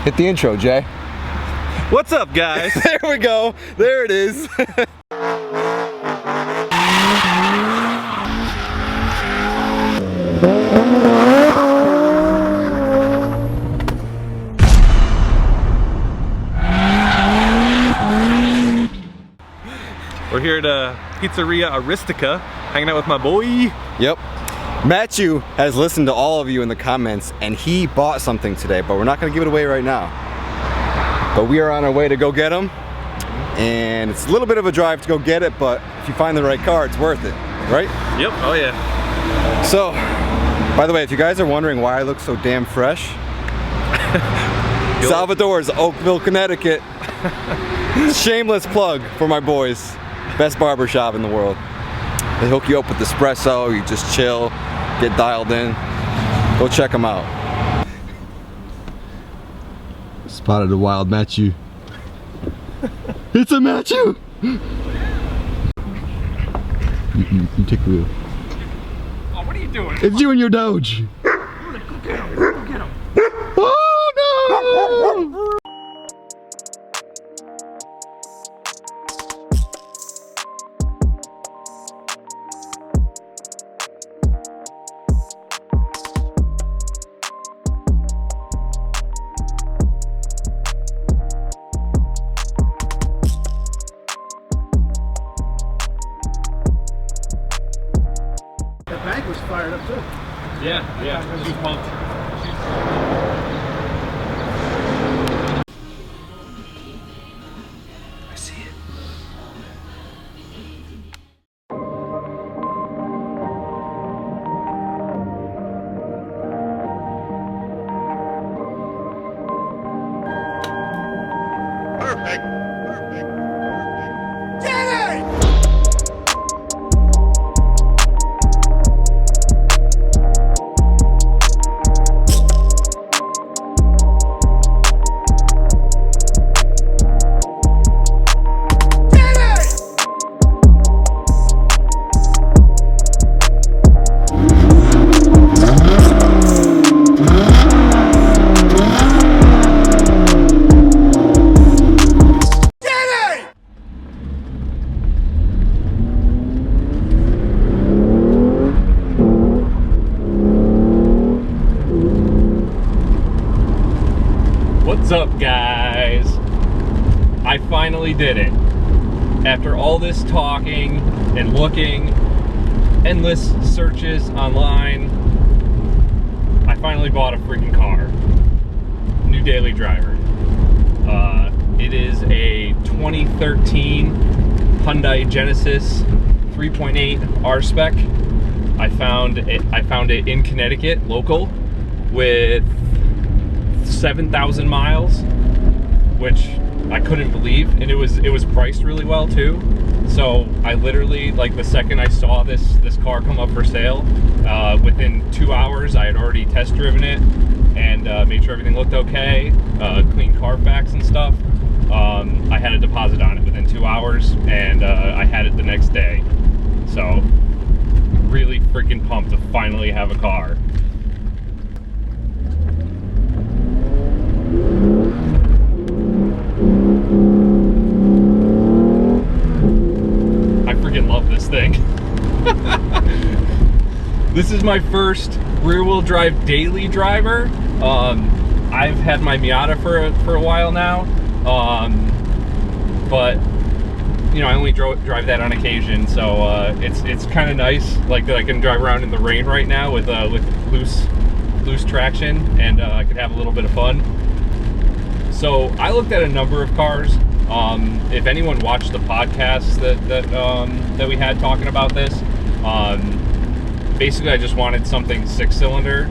Hit the intro, Jay. What's up, guys? There we go. There it is. We're here at Pizzeria Aristica, hanging out with my boy. Yep. Matthew has listened to all of you in the comments, and he bought something today, but we're not going to give it away right now. But we are on our way to go get him, and it's a little bit of a drive to go get it, but if you find the right car, it's worth it, right? Yep, oh yeah. So, by the way, if you guys are wondering why I look so damn fresh, Salvador's, Oakville, Connecticut. Shameless plug for my boys. Best barbershop in the world. They hook you up with espresso, you just chill, get dialed in. Go check them out. Spotted a wild Matthew. It's a Matthew! You take the wheel. Oh, what are you doing? It's you and your Doge. Go get him, go get him. Oh no! The bank was fired up too. Yeah, she's pumped. I see it. Perfect. Get it! What's up, guys? I finally did it. After all this talking and looking, endless searches online, I finally bought a freaking car. New daily driver. It is a 2013 Hyundai Genesis 3.8 r-spec. I found it in Connecticut, local, with 7,000 miles, which I couldn't believe, and it was priced really well too. So I literally, like, the second I saw this car come up for sale, within 2 hours I had already test driven it and made sure everything looked okay, clean Carfax and stuff. I had a deposit on it within 2 hours, and I had it the next day. So really freaking pumped to finally have a car. I freaking love this thing. This is my first rear-wheel drive daily driver. I've had my Miata for a while now, but you know, I only drive that on occasion, so it's kind of nice, like, that I can drive around in the rain right now with loose traction, and I could have a little bit of fun. So I looked at a number of cars. If anyone watched the podcast that we had talking about this, basically I just wanted something 6-cylinder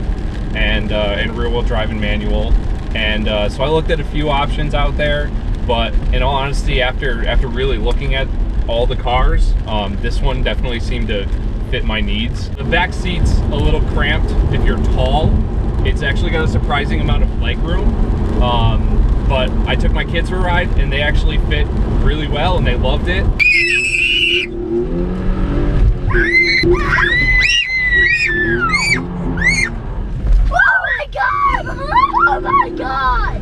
and rear-wheel drive and manual, and so I looked at a few options out there. But in all honesty, after really looking at all the cars, this one definitely seemed to fit my needs. The back seat's a little cramped if you're tall. It's actually got a surprising amount of leg room. But I took my kids for a ride, and they actually fit really well, and they loved it. Oh my god! Oh my god!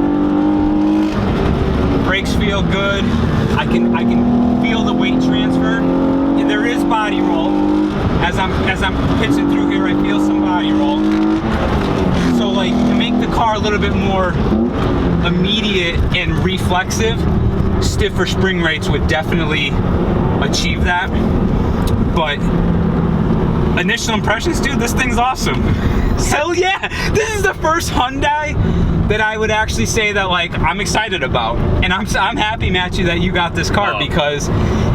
brakes feel good. I can feel the weight transfer. And there is body roll. As I'm pitching through here, I feel some body roll. So like to make the car a little bit more immediate and reflexive, stiffer spring rates would definitely achieve that. But initial impressions, dude, this thing's awesome. Hell yeah! This is the first Hyundai that I would actually say that like I'm excited about, and I'm happy, Matthew, that you got this car because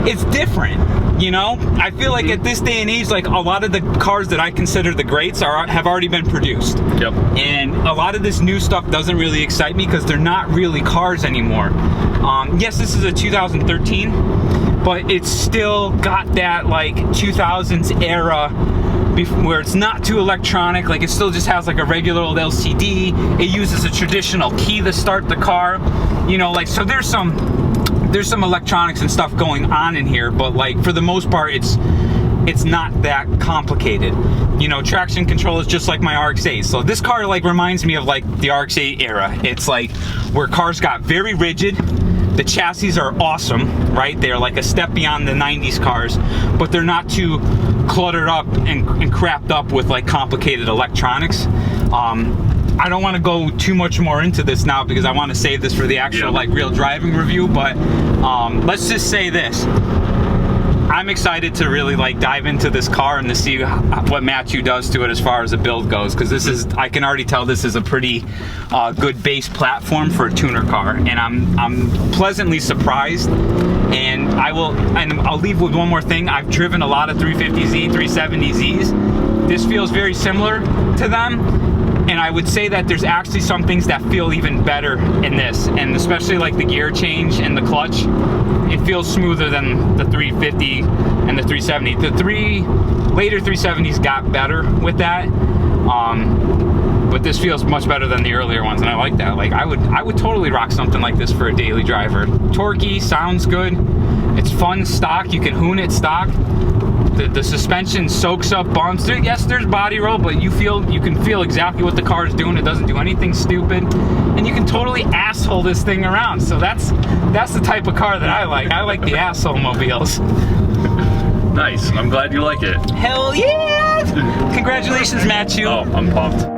it's different. You know, I feel like at this day and age, like a lot of the cars that I consider the greats have already been produced. Yep. And a lot of this new stuff doesn't really excite me because they're not really cars anymore. Yes, this is a 2013, but it's still got that like 2000s era where it's not too electronic. Like it still just has like a regular old LCD. It uses a traditional key to start the car. You know, like, so there's some electronics and stuff going on in here, but like for the most part it's not that complicated. You know, traction control is just like my RX-8. So this car like reminds me of like the RX-8 era. It's like where cars got very rigid. The chassis are awesome, right? They're like a step beyond the 90s cars, but they're not too cluttered up and crapped up with like complicated electronics. I don't want to go too much more into this now because I want to save this for the actual like real driving review, but let's just say this. I'm excited to really like dive into this car and to see what Matthew does to it as far as the build goes, because this is, I can already tell this is a pretty good base platform for a tuner car, and I'm pleasantly surprised. And I'll leave with one more thing. I've driven a lot of 350Z, 370Zs. This feels very similar to them. And I would say that there's actually some things that feel even better in this, and especially like the gear change and the clutch. It feels smoother than the 350 and the 370. The later 370s got better with that, but this feels much better than the earlier ones, and I like that. Like I would totally rock something like this for a daily driver. Torquey, sounds good. It's fun stock. You can hoon it stock. The suspension soaks up bumps. Yes, there's body roll, but you can feel exactly what the car is doing. It doesn't do anything stupid, and you can totally asshole this thing around. So that's the type of car that I like. I like the asshole mobiles. Nice. I'm glad you like it. Hell yeah! Congratulations, Matthew. Oh, I'm pumped.